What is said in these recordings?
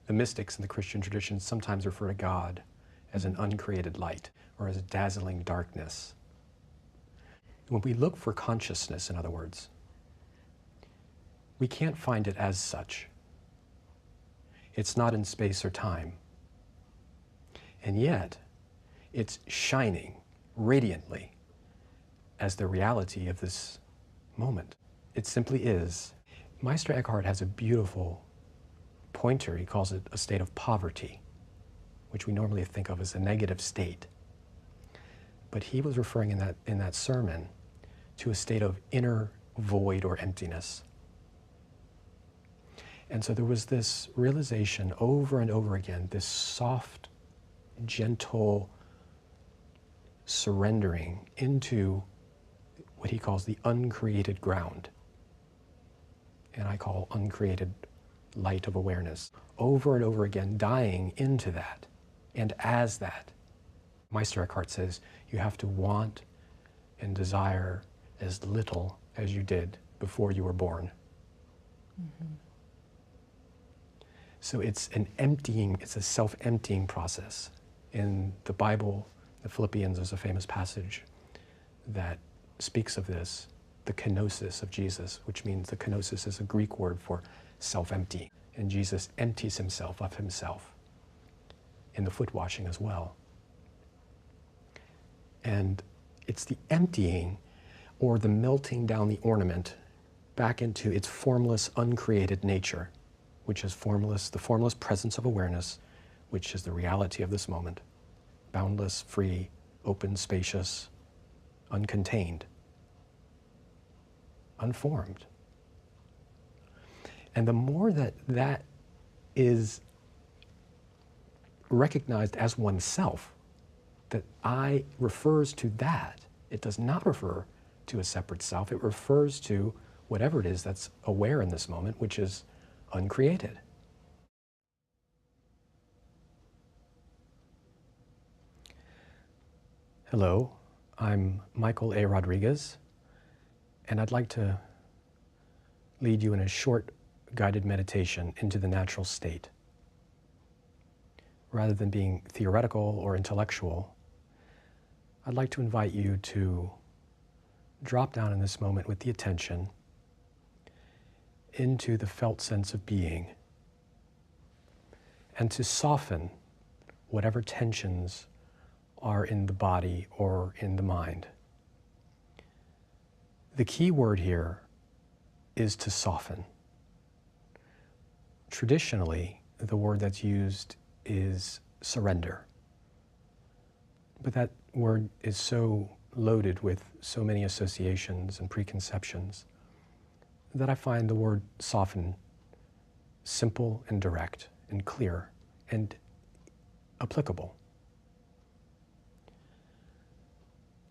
The mystics in the Christian tradition sometimes refer to God as an uncreated light or as a dazzling darkness. When we look for consciousness, in other words, we can't find it as such. It's not in space or time. And yet, it's shining radiantly as the reality of this moment. It simply is. Meister Eckhart has a beautiful pointer. He calls it a state of poverty, which we normally think of as a negative state. But he was referring in that sermon to a state of inner void or emptiness. And so there was this realization over and over again, this soft, gentle surrendering into what he calls the uncreated ground. And I call uncreated light of awareness. Over and over again, dying into that and as that. Meister Eckhart says you have to want and desire as little as you did before you were born. Mm-hmm. So it's an emptying, it's a self-emptying process. In the Bible, the Philippians, there's a famous passage that speaks of this, the kenosis of Jesus, which means the kenosis is a Greek word for self-empty. And Jesus empties himself of himself in the foot washing as well. And it's the emptying or the melting down the ornament back into its formless, uncreated nature, which is formless, the formless presence of awareness, which is the reality of this moment. Boundless, free, open, spacious, uncontained, unformed. And the more that that is recognized as oneself, that I refers to that, it does not refer to a separate self, it refers to whatever it is that's aware in this moment, which is uncreated. Hello, I'm Michael A. Rodriguez, and I'd like to lead you in a short guided meditation into the natural state. Rather than being theoretical or intellectual, I'd like to invite you to drop down in this moment with the attention into the felt sense of being and to soften whatever tensions are in the body or in the mind. The key word here is to soften. Traditionally, the word that's used is surrender. But that word is so loaded with so many associations and preconceptions that I find the word soften simple and direct and clear and applicable.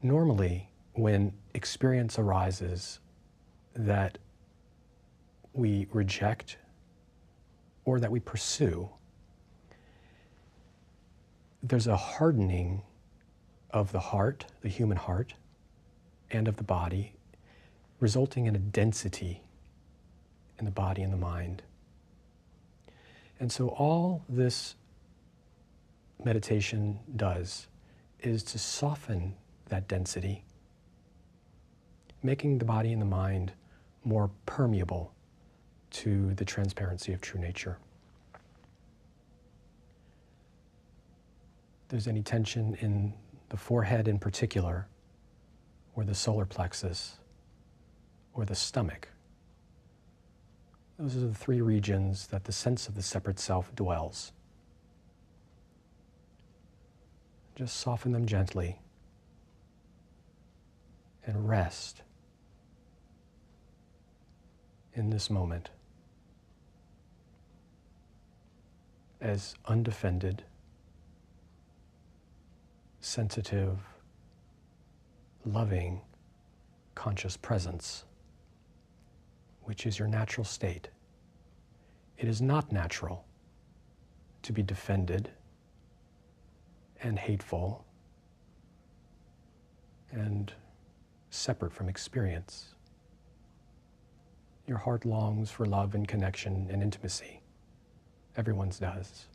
Normally, when experience arises that we reject or that we pursue, there's a hardening of the heart, the human heart, and of the body, resulting in a density in the body and the mind. And so all this meditation does is to soften that density, making the body and the mind more permeable to the transparency of true nature. If there's any tension in the forehead in particular, or the solar plexus, or the stomach, those are the three regions that the sense of the separate self dwells. Just soften them gently and rest in this moment as undefended, sensitive, loving, conscious presence, which is your natural state. It is not natural to be defended and hateful and separate from experience. Your heart longs for love and connection and intimacy. Everyone's does.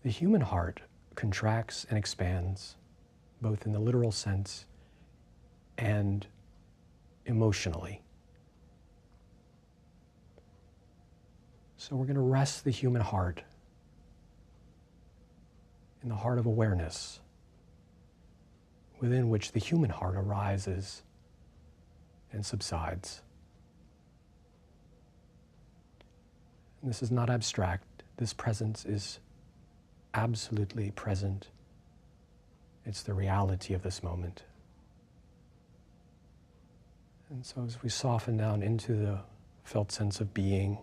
The human heart contracts and expands, both in the literal sense and emotionally. So we're going to rest the human heart in the heart of awareness, within which the human heart arises and subsides. And this is not abstract. This presence is absolutely present. It's the reality of this moment. And so as we soften down into the felt sense of being,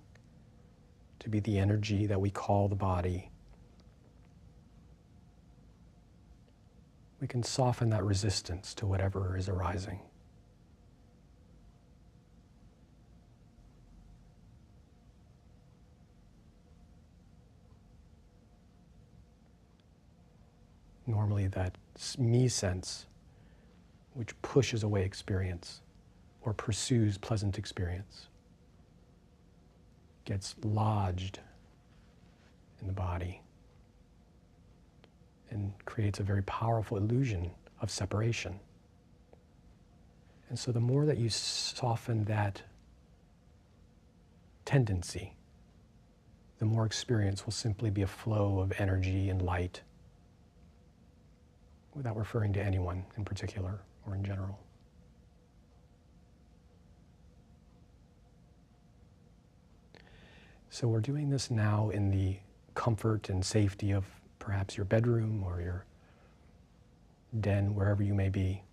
to be the energy that we call the body, we can soften that resistance to whatever is arising. Normally that me sense, which pushes away experience or pursues pleasant experience, gets lodged in the body and creates a very powerful illusion of separation. And so the more that you soften that tendency, the more experience will simply be a flow of energy and light, without referring to anyone in particular or in general. So we're doing this now in the comfort and safety of perhaps your bedroom or your den, wherever you may be.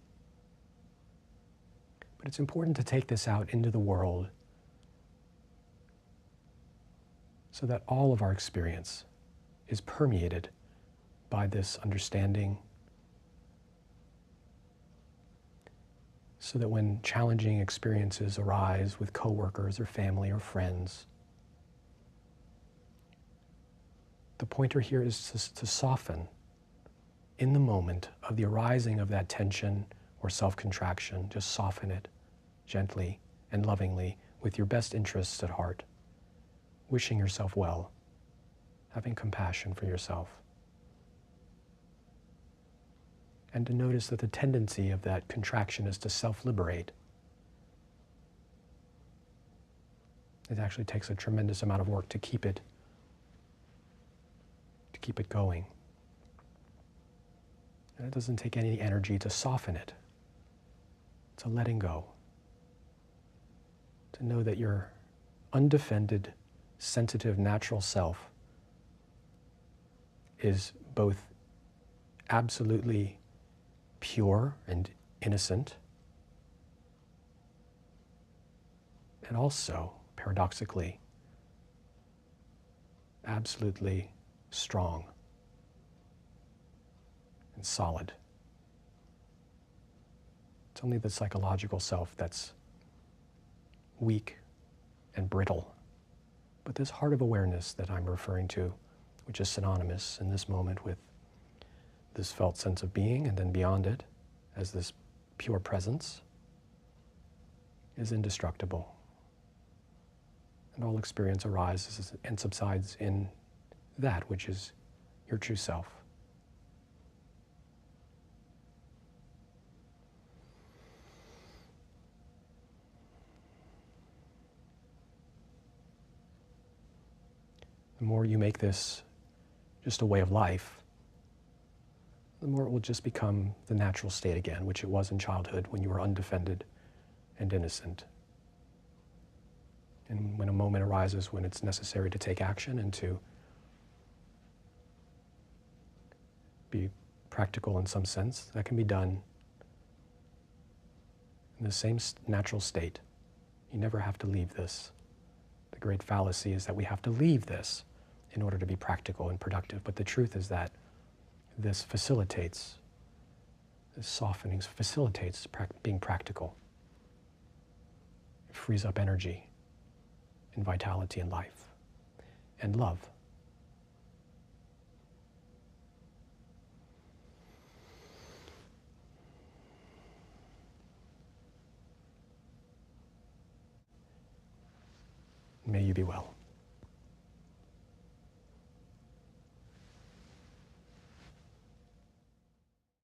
But it's important to take this out into the world so that all of our experience is permeated by this understanding, so that when challenging experiences arise with coworkers or family or friends, the pointer here is to soften in the moment of the arising of that tension or self-contraction. Just soften it gently and lovingly with your best interests at heart, wishing yourself well, having compassion for yourself. And to notice that the tendency of that contraction is to self-liberate. It actually takes a tremendous amount of work to keep it going. And it doesn't take any energy to soften it. It's a letting go. To know that your undefended, sensitive, natural self is both absolutely pure and innocent, and also, paradoxically, absolutely strong and solid. It's only the psychological self that's weak and brittle. But this heart of awareness that I'm referring to, which is synonymous in this moment with this felt sense of being, and then beyond it, as this pure presence, is indestructible. And all experience arises and subsides in that which is your true self. The more you make this just a way of life, the more it will just become the natural state again, which it was in childhood when you were undefended and innocent. And when a moment arises when it's necessary to take action and to be practical in some sense, that can be done in the same natural state. You never have to leave this. The great fallacy is that we have to leave this in order to be practical and productive. But the truth is that this facilitates, this softening facilitates being practical. It frees up energy and vitality and life and love. May you be well.